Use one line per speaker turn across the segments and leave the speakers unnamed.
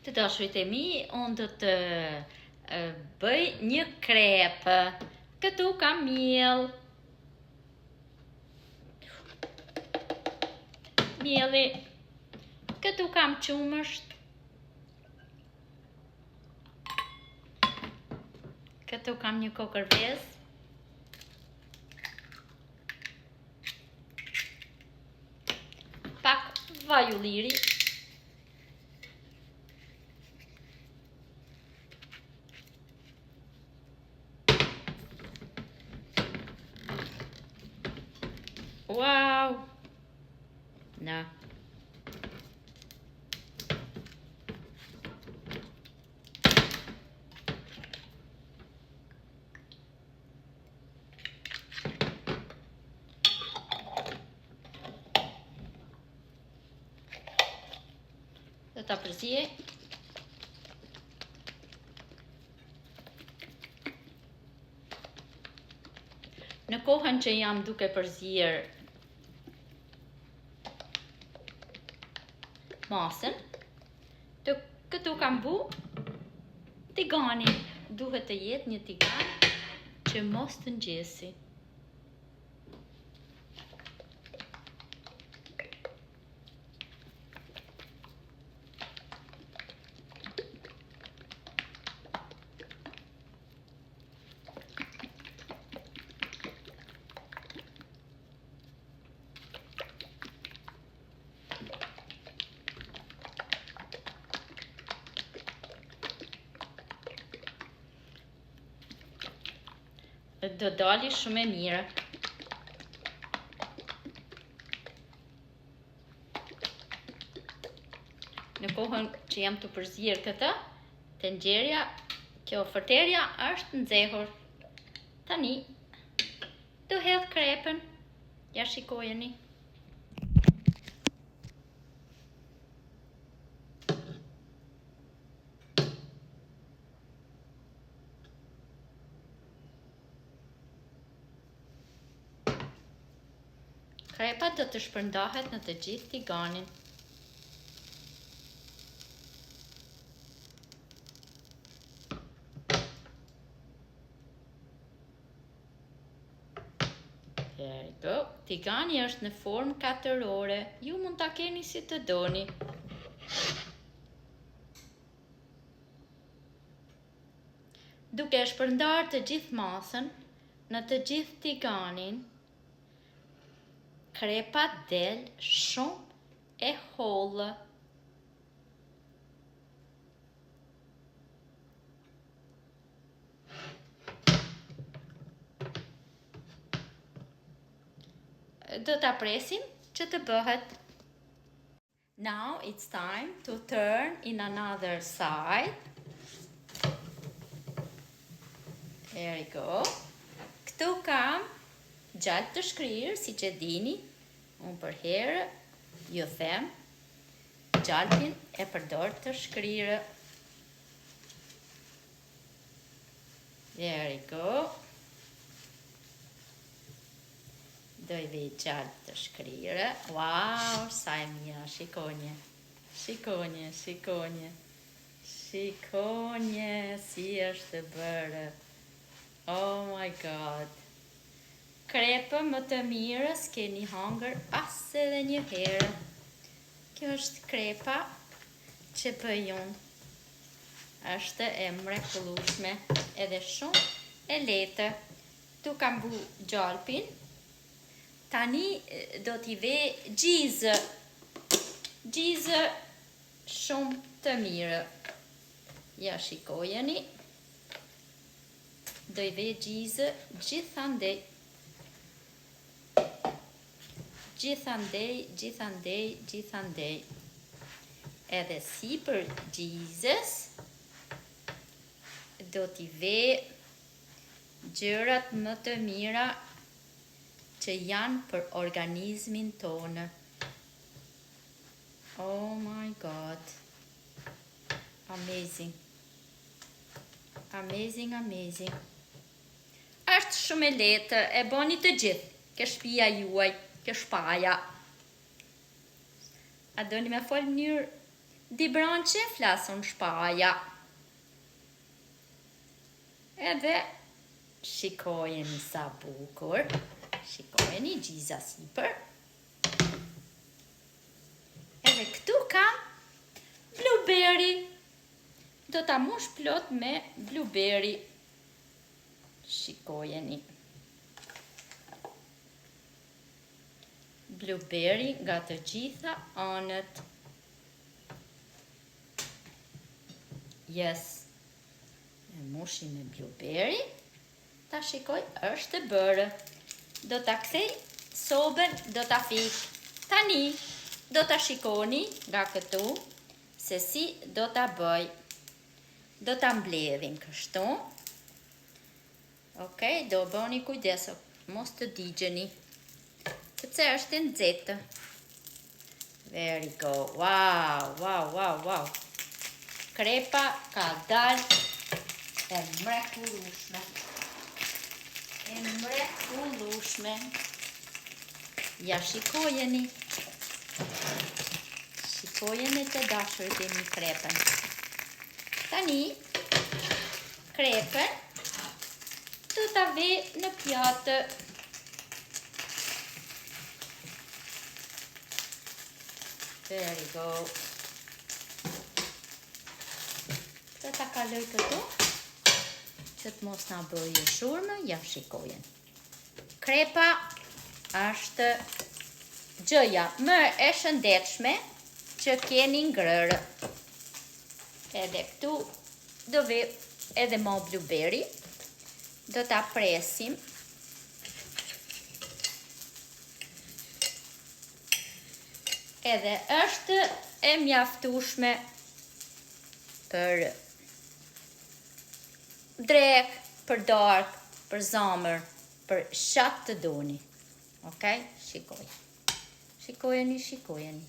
Të dashurit e mi, unë do të bëj një krepë. Këtu kam miell. Mielli. Këtu kam qumësht. Këtu kam një kokërvez. Pak vaj ulliri. Wow! Na. Do ta përzije. Në kohën që jam duke përzier masën, këtu kam bu tigani. Duhet të jetë një tigan që mos të ngjesi. Do dali shumë e mirë. Në kohën që jam të përzier këtë, tenxherja, kjo fërterja është nxehur. Tani do hedh krepën. Ja shikojeni. Krepa do të shpërndahet në të gjithë tiganin. There you go. Tigani është në formë katërore. Ju mund ta keni si të doni. Duke shpërndar të gjithë masën në të gjithë tiganin, krepa del shumë e hollë. Do ta presim që të bëhet. Now it's time to turn in another side. There you go. Këtu kam gjallë të shkrirë, si që dini. Unë për herë ju them, gjallin e përdor të shkrirë. There you go. Do i vej gjallë të shkrirë. Wow, sa e mira, shikonje. Shikonje, shikonje. Shikonje, si është bërë. Oh my god. Krepë më të mirës keni hangër as edhe një herë. Kjo është krepa që bëj unë. Është e mrekullueshme, edhe shumë e lehtë. Tu kam bu gjalpin. Tani do t'i ve gjizë. Gjizë shumë të mirë. Ja shikojeni. Do i ve gjizë gjithandej. Gjithandej. Edhe si për gjizës, do t'i ve gjërat më të mira që janë për organizmin tonë. Oh my god. Amazing. Amazing, amazing. Është shumë e lehtë, e boni të gjithë, ke shtëpia juaj. Kjo shpaja. A doni me folë mënyrë di branqe flasun shpaja. Edhe shikojeni sa bukur. Shikojeni gjiza sipër. Edhe këtu kam blueberry. Do ta mush plot me blueberry. Shikojeni. Blueberry nga të gjitha anët. Yes. E mushi me blueberry. Ta shikoj, është bërë. Do ta kthej sobën, do ta fik. Tani, do ta shikoni nga këtu se si do ta bëj. Do ta mbledhin kështu. Okej, do bëni kujdes, mos të digjeni. Sepse është nxehtë. Very good. Wow, wow, wow, wow. Krepa ka dalë e mrekullueshme. E mrekullueshme. Ja shikojeni. Shikojeni të dashurit e një krepën. Tani, krepën do ta ve në pjatë. There you go. Do ta kaloj këtu, që të mos na bëjë shurmë, ja shikojen. Krepa është gjëja më e shëndetshme që keni ngrërë. Edhe këtu do ve edhe mo blueberry. Do ta presim. Edhe është e mjaftueshme për drek, për darkë, për zamër, për shatë të doni. Okej? Shikoj. Shikojeni.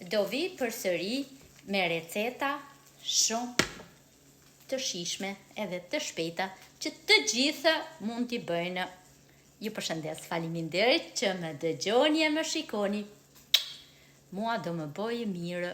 Do vi përsëri me receta shumë të shijshme edhe të shpejta që të gjitha mund t'i bëjnë. Ju përshëndes, faleminderit që më dëgjoni e më shikoni. Mua do më bëjë mirë.